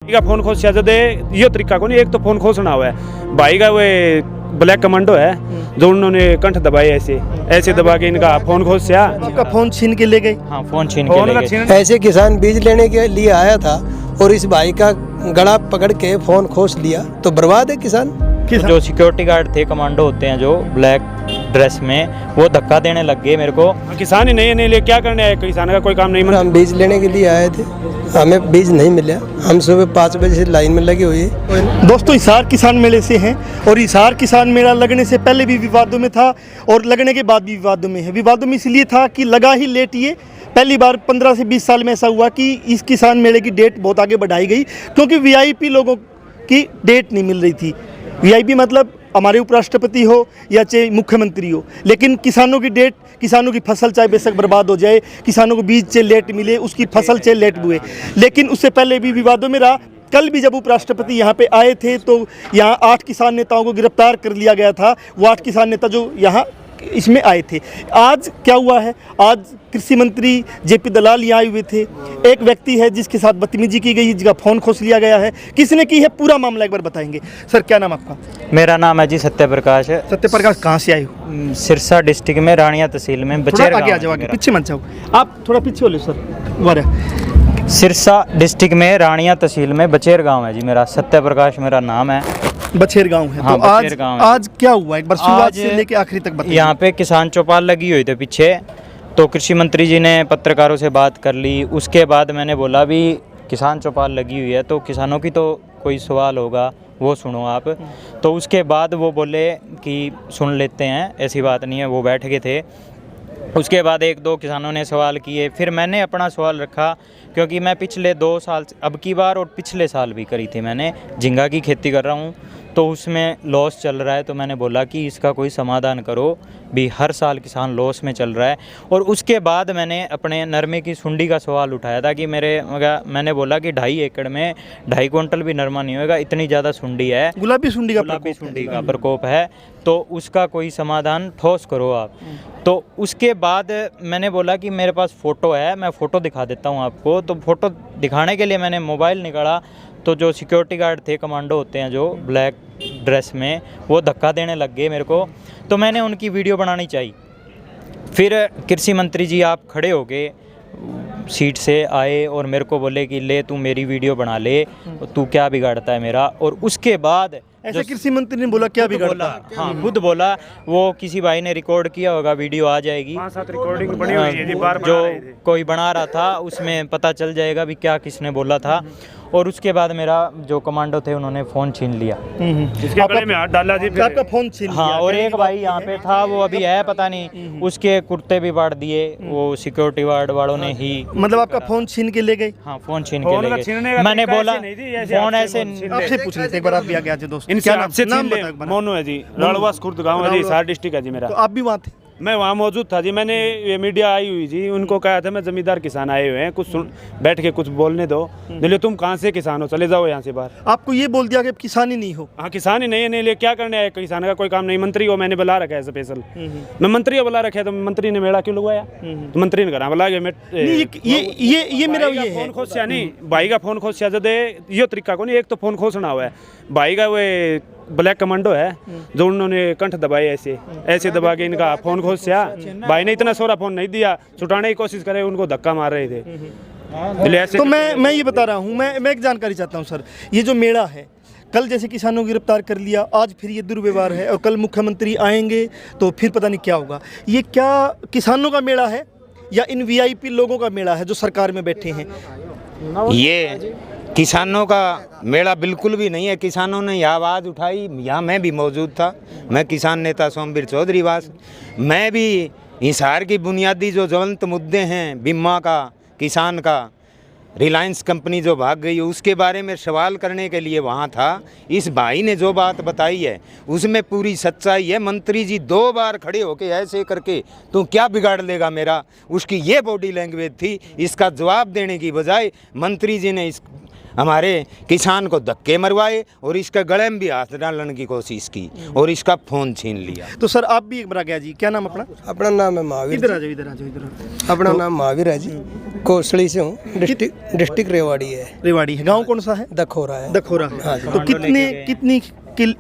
का फोन खोस जदे ये तरीका को नहीं, एक तो फोन खोसना हुआ है भाई का, वो ब्लैक कमांडो है जो उन्होंने कंठ दबाए ऐसे दबा के इनका फोन खोसा। आपका फोन छीन के ले गए? हाँ, फोन छीन के ले गए। ऐसे किसान बीज लेने के लिए आया था और इस भाई का गला पकड़ के फोन खोस लिया, तो बर्बाद है किसान। जो सिक्योरिटी गार्ड थे, कमांडो होते हैं जो ब्लैक ड्रेस में, वो धक्का देने लग गए मेरे को। किसान ही नहीं ले क्या करने आए, किसान का कोई काम नहीं। हम बीज लेने के लिए आए थे, हमें बीज नहीं मिला। हम सुबह 5 बजे से लाइन में लगे हुए। दोस्तों, हिसार किसान मेले से हैं और हिसार किसान मेला लगने से पहले भी विवादों में था और लगने के बाद भी विवादों में है। विवादों में इसलिए था कि लगा ही लेट ये पहली बार 15 से 20 साल में ऐसा हुआ कि इस किसान मेले की डेट बहुत आगे बढ़ाई गई, क्योंकि वीआईपी लोगों की डेट नहीं मिल रही थी। वीआईपी मतलब हमारे उपराष्ट्रपति हो या चाहे मुख्यमंत्री हो, लेकिन किसानों की डेट, किसानों की फसल चाहे बेशक बर्बाद हो जाए, किसानों को बीज चाहे लेट मिले, उसकी फसल चाहे लेट हुए, लेकिन उससे पहले भी विवादों में रहा। कल भी जब उपराष्ट्रपति यहाँ पे आए थे तो यहाँ 8 किसान नेताओं को गिरफ्तार कर लिया गया था। वो 8 किसान नेता जो यहाँ इसमें आए थे। आज क्या हुआ है, आज कृषि मंत्री जेपी दलाल यहाँ आए हुए थे। एक व्यक्ति है जिसके साथ बदतमीजी की गई, जिसका फ़ोन खोस लिया गया है। किसने की है, पूरा मामला एक बार बताएंगे। सर, क्या नाम आपका? मेरा नाम है जी सत्यप्रकाश है। सत्यप्रकाश, कहाँ से आए हो? सिरसा डिस्ट्रिक्ट में, रानिया तहसील में, बचेर आगे आ जाओ, आगे पीछे मत जाओ, आप थोड़ा पीछे हो लो सर। वाह। सिरसा डिस्ट्रिक्ट में, रानिया तहसील में, बचेर गाँव है जी मेरा। सत्यप्रकाश मेरा नाम है। बछेर गांव है। हाँ, तो आज क्या हुआ, एक बार शुरुआत से लेके आखिरी तक बताइए। यहाँ पे किसान चौपाल लगी हुई थी पीछे, तो कृषि मंत्री जी ने पत्रकारों से बात कर ली। उसके बाद मैंने बोला भी किसान चौपाल लगी हुई है तो किसानों की तो कोई सवाल होगा, वो सुनो आप। तो उसके बाद वो बोले कि सुन लेते हैं, ऐसी बात नहीं है। वो बैठ गए थे। उसके बाद 1-2 किसानों ने सवाल किए, फिर मैंने अपना सवाल रखा, क्योंकि मैं पिछले 2 साल, अब की बार और पिछले साल भी करी थी मैंने, झींगा की खेती कर रहा हूँ, तो उसमें लॉस चल रहा है। तो मैंने बोला कि इसका कोई समाधान करो भी, हर साल किसान लॉस में चल रहा है। और उसके बाद मैंने अपने नरमे की सुंडी का सवाल उठाया था कि मैंने बोला कि 2.5 एकड़ में 2.5 क्विंटल भी नरमा नहीं होगा, इतनी ज़्यादा सुंडी है, गुलाबी सुंडी का प्रकोप है, तो उसका कोई समाधान ठोस करो आप। तो उसके बाद मैंने बोला कि मेरे पास फ़ोटो है, मैं फ़ोटो दिखा देता हूँ आपको। तो फ़ोटो दिखाने के लिए मैंने मोबाइल निकाला, तो जो सिक्योरिटी गार्ड थे, कमांडो होते हैं जो ब्लैक ड्रेस में, वो धक्का देने लग गए मेरे को। तो मैंने उनकी वीडियो बनानी चाहिए। फिर कृषि मंत्री जी आप खड़े हो गए, सीट से आए और मेरे को बोले कि ले तू मेरी वीडियो बना ले, तू क्या बिगाड़ता है मेरा। और उसके बाद ऐसे कृषि मंत्री ने बोला क्या बिगाड़ता? हाँ, खुद बोला। वो किसी भाई ने रिकॉर्ड किया होगा, वीडियो आ जाएगी, 5-7 रिकॉर्डिंग बनी हुई है जी, बार जो कोई बना रहा था उसमें पता चल जाएगा भी क्या किसने बोला था। और उसके बाद मेरा जो कमांडो थे उन्होंने फ़ोन छीन लिया, इसके गले में हाथ डाला जी, आपका फ़ोन छीन लिया। हाँ, और एक भाई यहाँ पे था, वो अभी है पता नहीं, उसके कुर्ते भी बांट दिए वो सिक्योरिटी गार्ड वालों ने ही। मतलब आपका फ़ोन छीन के ले गए? हाँ, फ़ोन छीन के ले गए। मैंने बोला फ़ोन ऐसे आपसे पूछ लेते, एक बार आप भी आगे आ जाए दोस्त। इनसे आपसे नाम मोनू है जी, राड़वास खुर्द गाँव है जी, हिसार डिस्ट्रिक्ट है जी मेरा। तो आप भी वहाँ थे? मैं वहाँ मौजूद था जी। मैंने ये मीडिया आई हुई जी, उनको कहा था मैं जमींदार किसान आए हुए हैं, कुछ बैठ के कुछ बोलने दो। बोले तुम कहाँ से किसान हो, चले जाओ यहाँ से बाहर। आपको ये बोल दिया कि किसान ही नहीं हो? हाँ, किसान ही नहीं ले क्या करने आए, किसान का कोई काम नहीं। मंत्री को मैंने बुला रखा है स्पेशल, मैं मंत्री को बुला रखा है, तो मंत्री ने मेरा क्यों लगवाया? तो मंत्री ने कहा बुला के ये मेरा फोन खोसा नहीं, भाई का फोन खोसा जदे ये तरीका को नहीं, एक तो फोन खोसना हुआ है भाई का, वो ब्लैक कमांडो है जो उन्होंने कंठ दबाए ऐसे दबा के इनका फोन खोसा। भाई ने इतना सोरा फोन नहीं दिया, छुटाने की कोशिश करे, उनको धक्का मार रहे थे। तो मैं ये बता रहा हूँ, मैं एक जानकारी चाहता हूँ सर। ये जो मेला है, कल जैसे किसानों को गिरफ्तार कर लिया, आज फिर ये दुर्व्यवहार है, और कल मुख्यमंत्री आएंगे तो फिर पता नहीं क्या होगा। ये क्या किसानों का मेला है या इन वीआईपी लोगों का मेला है जो सरकार में बैठे हैं? ये किसानों का मेला बिल्कुल भी नहीं है। किसानों ने यह आवाज़ उठाई, यहाँ मैं भी मौजूद था। मैं किसान नेता सोमवीर चौधरी वास, मैं भी हिसार की बुनियादी जो ज्वलंत मुद्दे हैं, बीमा का, किसान का, रिलायंस कंपनी जो भाग गई, उसके बारे में सवाल करने के लिए वहाँ था। इस भाई ने जो बात बताई है उसमें पूरी सच्चाई है। मंत्री जी 2 बार खड़े होके ऐसे करके तू क्या बिगाड़ लेगा मेरा, उसकी ये बॉडी लैंग्वेज थी। इसका जवाब देने की बजाय मंत्री जी ने हमारे किसान को धक्के मरवाए और इसका गले में भी हाथ डालने की कोशिश की और इसका फ़ोन छीन लिया। तो सर आप भी एक बार आ गया जी, क्या नाम अपना? अपना नाम है महावीर। इधर आ जाओ, इधर आ जाओ, इधर। अपना नाम महावीर है जी। कोसली से हूँ, डिस्ट्रिक्ट रेवाड़ी है। रेवाड़ी है। गांव कौन सा है? दखोरा है। दखोरा है। हाँ जी। तो कितनी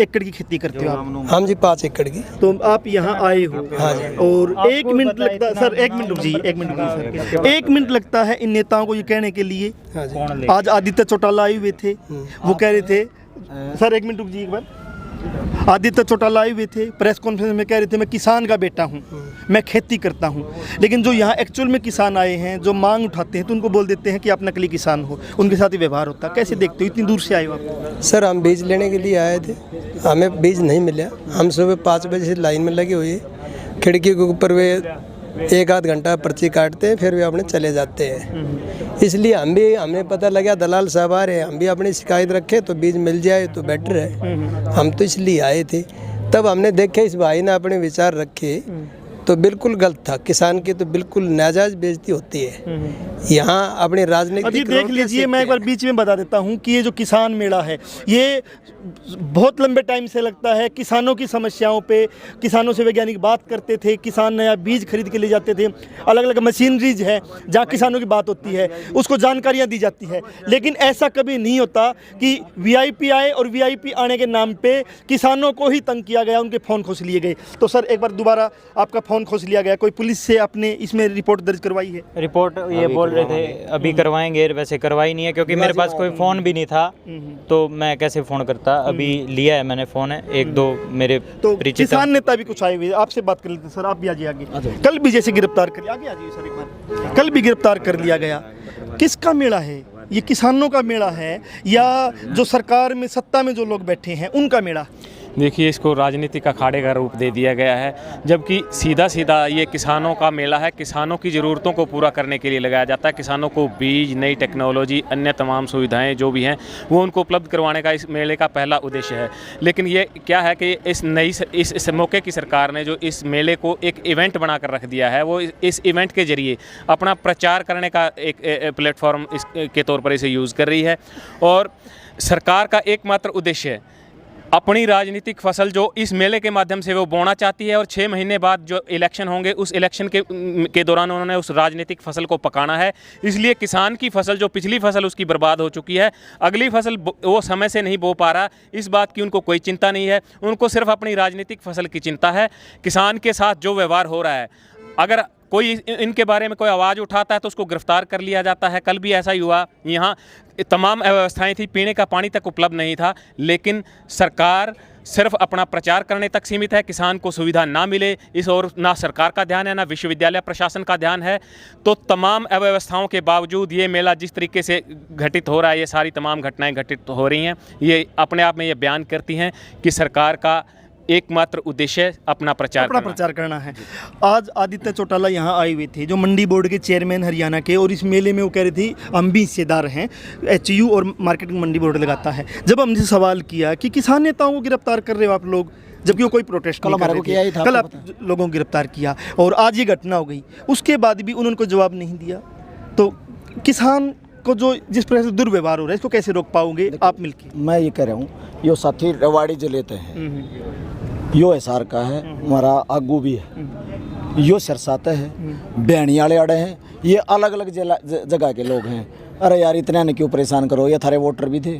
एकड़ की खेती करते हो आप? हम जी 5 एकड़ की। तो आप यहाँ आए हो। हाँ जी। और 1 मिनट लगता है सर, 1 मिनट रुकिए, 1 मिनट रुकिए सर। 1 मिनट लगता है इन नेताओं को ये कहने के लिए। हाँ जी। आज आदित्य चौटाला आए हुए थे, वो कह रहे थे, सर 1 मिनट रुकिए एक बार। आदित्य चौटाला आए हुए थे, प्रेस कॉन्फ्रेंस में कह रहे थे मैं किसान का बेटा हूँ, मैं खेती करता हूँ। लेकिन जो यहाँ एक्चुअल में किसान आए हैं, जो मांग उठाते हैं, तो उनको बोल देते हैं कि आप नकली किसान हो, उनके साथ ही व्यवहार होता है। कैसे देखते हो, इतनी दूर से आए हो आप? सर हम बीज लेने के लिए आए थे, हमें बीज नहीं मिला। हम सुबह 5 बजे से लाइन में लगे हुए, खिड़की के ऊपर वे 1-आध घंटा पर्ची काटते हैं, फिर वे अपने चले जाते हैं। इसलिए हमें पता लगा दलाल साहब आ रहे हैं, हम भी अपनी शिकायत रखे तो बीज मिल जाए तो बेटर है। हम तो इसलिए आए थे। तब हमने देखे इस भाई ने अपने विचार रखे तो बिल्कुल गलत था। किसान की तो बिल्कुल नाजायज बेइज्जती होती है। यहाँ अपने राजनीतिक अभी देख लीजिए, मैं एक बार बीच में बता देता हूँ कि ये जो किसान मेला है, ये बहुत लंबे टाइम से लगता है। किसानों की समस्याओं पे किसानों से वैज्ञानिक बात करते थे, किसान नया बीज खरीद के ले जाते थे, अलग अलग मशीनरीज है जहाँ किसानों की बात होती है, उसको जानकारियाँ दी जाती है। लेकिन ऐसा कभी नहीं होता कि वीआईपी आए और वीआईपी आने के नाम पे किसानों को ही तंग किया गया, उनके फ़ोन खोस लिए गए। तो सर एक बार दोबारा आपका फ़ोन खोस लिया गया, कोई पुलिस से आपने इसमें रिपोर्ट दर्ज करवाई है? रिपोर्ट ये बोल रहे थे अभी करवाएंगे, वैसे करवाई नहीं है क्योंकि मेरे पास कोई फ़ोन भी नहीं था, तो मैं कैसे फ़ोन करता। अभी लिया है मैंने फ़ोन, है 1-2 मेरे तो परिचित किसान नेता भी कुछ आए हुए, आपसे बात कर लेते हैं। सर आप भी आगे कल भी जैसे गिरफ्तार कर आगे आइए सर, एक बार कल भी गिरफ्तार कर लिया गया। किसका मेला है ये? किसानों का मेला है या जो सरकार में सत्ता में जो लोग बैठे हैं उनका मेला? देखिए, इसको राजनीतिक अखाड़े का रूप दे दिया गया है, जबकि सीधा सीधा ये किसानों का मेला है। किसानों की ज़रूरतों को पूरा करने के लिए लगाया जाता है। किसानों को बीज, नई टेक्नोलॉजी, अन्य तमाम सुविधाएं जो भी हैं वो उनको उपलब्ध करवाने का इस मेले का पहला उद्देश्य है। लेकिन ये क्या है कि इस मौके की सरकार ने जो इस मेले को एक इवेंट बनाकर रख दिया है, वो इस इवेंट के ज़रिए अपना प्रचार करने का एक प्लेटफॉर्म के तौर पर इसे यूज़ कर रही है। और सरकार का एकमात्र उद्देश्य है अपनी राजनीतिक फसल जो इस मेले के माध्यम से वो बोना चाहती है, और 6 महीने बाद जो इलेक्शन होंगे उस इलेक्शन के दौरान उन्होंने उस राजनीतिक फसल को पकाना है। इसलिए किसान की फसल, जो पिछली फसल उसकी बर्बाद हो चुकी है, अगली फसल वो समय से नहीं बो पा रहा, इस बात की उनको कोई चिंता नहीं है। उनको सिर्फ अपनी राजनीतिक फसल की चिंता है। किसान के साथ जो व्यवहार हो रहा है, अगर कोई इनके बारे में कोई आवाज़ उठाता है तो उसको गिरफ्तार कर लिया जाता है। कल भी ऐसा ही हुआ। यहाँ तमाम व्यवस्थाएं थी, पीने का पानी तक उपलब्ध नहीं था, लेकिन सरकार सिर्फ अपना प्रचार करने तक सीमित है। किसान को सुविधा ना मिले, इस और ना सरकार का ध्यान है, ना विश्वविद्यालय प्रशासन का ध्यान है। तो तमाम अव्यवस्थाओं के बावजूद ये मेला जिस तरीके से घटित हो रहा है, ये सारी तमाम घटनाएं घटित हो रही हैं, ये अपने आप में ये बयान करती हैं कि सरकार का एकमात्र उद्देश्य अपना प्रचार करना है। आज आदित्य चौटाला यहाँ आए हुए थे, जो मंडी बोर्ड के चेयरमैन हरियाणा के, और इस मेले में वो कह रही थी हम भी हिस्सेदार हैं। HU और मार्केटिंग मंडी बोर्ड लगाता है। जब हमने सवाल किया कि किसान नेताओं को गिरफ्तार कर रहे हो आप लोग, जबकि वो कोई प्रोटेस्ट नहीं कर रहे थे, कल आप लोगों को गिरफ्तार किया और आज ये घटना हो गई, उसके बाद भी उन्होंने कोई जवाब नहीं दिया। तो किसान को जो जिस प्रकार से दुर्व्यवहार हो रहा है, इसको कैसे रोक पाओगे आप मिलके? मैं ये कह रहा हूँ, यो साथी रेवाड़ी जिले ते हैं, यो हिसार का है, हमारा आगू भी है, यो सिरसाते है, बैणी वाले अड़े हैं, ये अलग अलग जगह के लोग हैं। अरे यार इतने ने क्यों परेशान करो, ये थारे वोटर भी थे।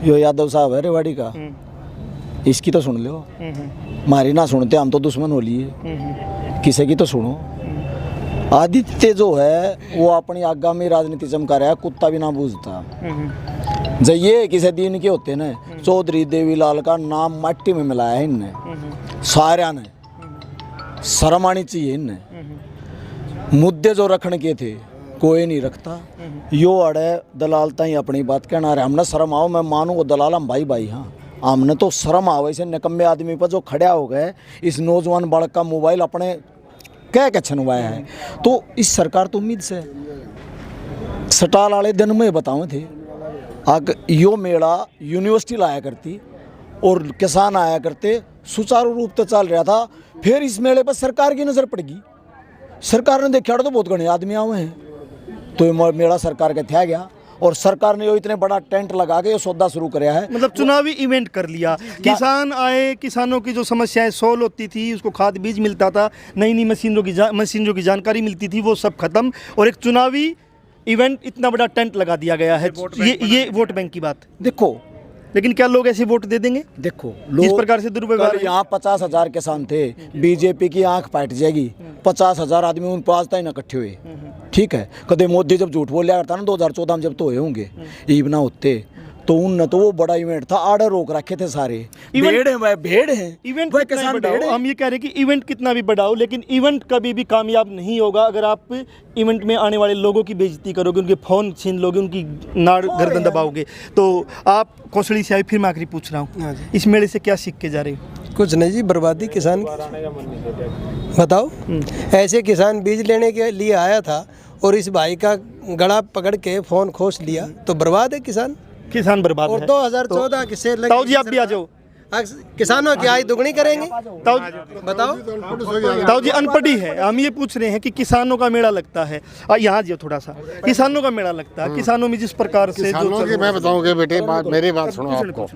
यो यादव साहब है रेवाड़ी का, इसकी तो सुन लो, हमारी ना सुनते हम तो दुश्मन हो लिए, किसी की तो सुनो। आदित्य जो है वो अपनी आगामी राजनीति चमका रहा है, कुत्ता भी ना बूझता। जब ये किसी दिन के होते ना, चौधरी देवीलाल का नाम मट्टी में मिलाया है इनने, सारा ने शर्म आनी चाहिए इनने। मुद्दे जो रखने के थे कोई नहीं रखता, यो अड़े दलालता ही अपनी बात कहना रहे। हमने शर्म आओ, मैं मानू वो दलाल हम भाई भाई, हाँ हमने तो शर्म आओ ऐसे निकम्मे आदमी पर जो खड़ा हो गए, इस नौजवान बालक का मोबाइल अपने कह के छनवाया है। तो इस सरकार तो उम्मीद से सटाल वाले दिन में बताओ थे, अग यो मेला यूनिवर्सिटी लाया करती और किसान आया करते, सुचारू रूप से चल रहा था। फिर इस मेले पर सरकार की नज़र पड़ेगी, सरकार ने देखा तो बहुत घने आदमी आए हैं, तो ये मेला सरकार का था गया, और सरकार ने यो इतने बड़ा टेंट लगा के ये सौदा शुरू कराया है। मतलब चुनावी इवेंट कर लिया। किसान आए, किसानों की जो समस्याएं सोल्व होती थी, उसको खाद बीज मिलता था, नई नई मशीनों की जानकारी मिलती थी, वो सब खत्म, और एक चुनावी इवेंट इतना बड़ा टेंट लगा दिया गया है, ये वोट बैंक की बात, देखो लेकिन क्या लोग ऐसे वोट दे देंगे? देखो जिस प्रकार से दुर्व्यवहार कल यहाँ 50,000 किसान थे, बीजेपी की आंख फाट जाएगी। 50,000 आदमी उन पास तक इकट्ठे हुए, ठीक है। कदे मोदी जब झूठ बोल करता ना 2014 में जब तो हुए होंगे ईब ना होते तो उन तो वो बड़ा इवेंट था, आड़े रोक रखे थे सारे। भेड़ है भाई, भेड़ है इवेंट भाई, कितना किसान भी बढ़ाओ, भेड़ है। हम ये कह रहे हैं कि इवेंट कितना भी बढ़ाओ, लेकिन इवेंट कभी भी कामयाब नहीं होगा अगर आप इवेंट में आने वाले लोगों की बेइज्जती करोगे, उनके फ़ोन छीन लोगे, उनकी नाड़ गर्दन दबाओगे। तो आप कौशली से आए, फिर मैं आखिरी पूछ रहा हूँ, इस मेले से क्या सीख के जा रहे हो? कुछ नहीं जी, बर्बादी किसान की। बताओ, ऐसे किसान बीज लेने के लिए आया था और इस भाई का गला पकड़ के फ़ोन खोस लिया, तो बर्बाद है किसान बर्बाद और है। 2014 के से ताऊ जी आप भी आ जाओ। किसानों की आय दुगनी करेंगे। बताओ, ताऊ जी अनपढ़ी है, हम ये पूछ रहे हैं कि किसानों का मेला लगता है, यहाँ जो थोड़ा सा किसानों का मेला लगता है, किसानों में जिस प्रकार से किसानों की मैं बताऊंगा बेटे बात, मेरी बात सुनो आपको।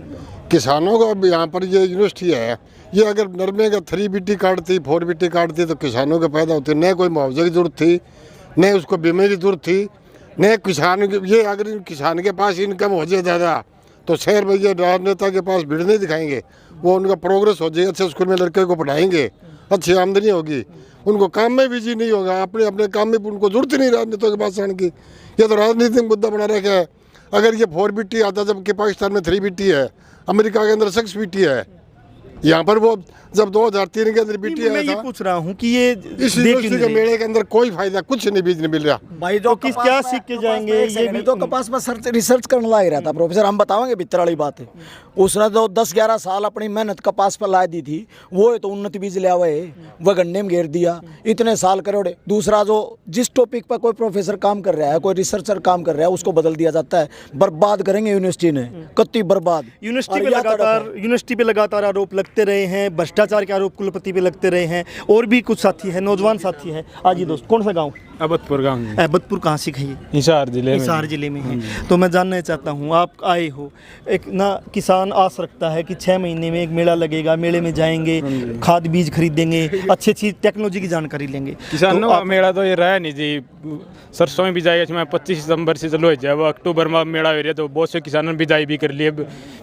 किसानों का अब यहाँ पर ये यूनिवर्सिटी है, ये अगर नरमे का 3BT काटती 4BT काटती तो किसानों के पैदा होते, न कोई मुआवजे की जरूरत थी, न उसको बीमे की जरूरत थी, न किसान ये अगर किसान के पास इनकम हो जाए ज़्यादा तो शहर में ये राजनेता के पास भीड़ नहीं दिखाएंगे, वो उनका प्रोग्रेस हो जाए, अच्छे स्कूल में लड़के को पढ़ाएंगे, अच्छी आमदनी होगी, उनको काम में बिजी नहीं होगा, अपने अपने काम में उनको जरूरत ही नहीं राजनेता के पास आने की। ये तो राजनीतिक मुद्दा बना रखा है। अगर ये 4BT आता जबकि पाकिस्तान में 3BT है, अमेरिका के अंदर 6BT है, यहाँ पर वो जब 2003 के अंदर BT मैं आया ये था। पूछ रहा हूँ कि ये इस यूनिवर्सिटी के मेले के अंदर कोई फायदा कुछ नहीं बीज नहीं मिल रहा। भाई जो किस क्या सीख के जाएंगे, ये भी तो कपास पर रिसर्च करने लग रहा था प्रोफेसर, हम बताओगे भीतर वाली बात है। उसने तो 10-11 साल अपनी मेहनत कपास पर ला दी थी, वो तो उन्नत बीज ले आवे, वह गन्ने में घेर दिया, इतने साल करोड़े। दूसरा जो जिस टॉपिक पर कोई प्रोफेसर काम कर रहा है, कोई रिसर्चर काम कर रहा है, उसको बदल दिया जाता है। बर्बाद करेंगे यूनिवर्सिटी ने, कत्ती बर्बाद। यूनिवर्सिटी पे लगातार आरोप लगते रहे हैं, भ्रष्टाचार के आरोप कुलपति पे लगते रहे हैं, और भी कुछ साथी है, नौजवान साथी है। आज ये दोस्त कौन सा गाँव? अबतपुर गाँव में, अहमदपुर कहाँ से है? हिसार जिले में। हिसार जिले में है। तो मैं जानना चाहता हूँ, आप आए हो, एक ना किसान आस रखता है कि 6 महीने में एक मेला लगेगा, मेले में जाएंगे, खाद बीज खरीदेंगे, अच्छी टेक्नोलॉजी की जानकारी लेंगे। किसानों का मेला तो ये रहा नहीं जी, सरसों में बिजाई इसमें 25 सितंबर से चलो है, वो अक्टूबर में मेला हो रहा है, तो बहुत से किसानों ने बिजाई भी कर लिए,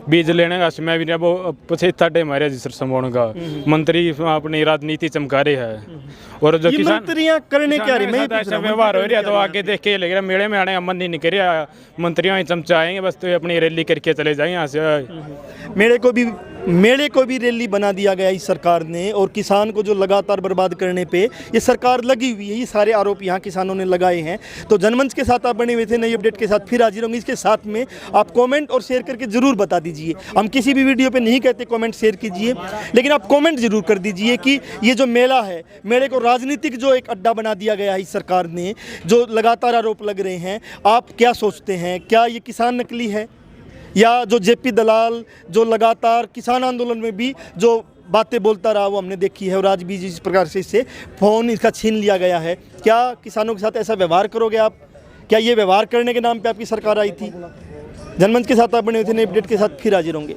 बीज लेने का समय भी नहीं। वो पछेता टाइम आ रहा है सरसों बोने का, मंत्री अपनी राजनीति चमका रहे हैं, और जो किसान मंत्रियाँ करने क्या रही, मैं ऐसा व्यवहार हो रहा है तो आगे देख के लग रहा है मेले में आने का मन नहीं कर रहा, मंत्रियों ही चमचा आएंगे बस, तो अपनी रैली करके चले जाएंगे यहाँ से। मेले को भी रैली बना दिया गया इस सरकार ने, और किसान को जो लगातार बर्बाद करने पे ये सरकार लगी हुई है। ये सारे आरोप यहाँ किसानों ने लगाए हैं। तो जनमंच के साथ आप बने हुए थे, नई अपडेट के साथ फिर हाजिर होंगे। इसके साथ में आप कमेंट और शेयर करके ज़रूर बता दीजिए, हम किसी भी वीडियो पे नहीं कहते कमेंट शेयर कीजिए, लेकिन आप कमेंट जरूर कर दीजिए कि ये जो मेला है, मेले को राजनीतिक जो एक अड्डा बना दिया गया है इस सरकार ने, जो लगातार आरोप लग रहे हैं, आप क्या सोचते हैं? क्या ये किसान नकली है, या जो जेपी दलाल जो लगातार किसान आंदोलन में भी जो बातें बोलता रहा वो हमने देखी है, और आज भी जिस प्रकार से इससे फ़ोन इसका छीन लिया गया है, क्या किसानों के साथ ऐसा व्यवहार करोगे आप? क्या ये व्यवहार करने के नाम पे आपकी सरकार आई थी? जनमंच के साथ आप बने हुए थे, नई अपडेट के साथ फिर हाजिर होंगे।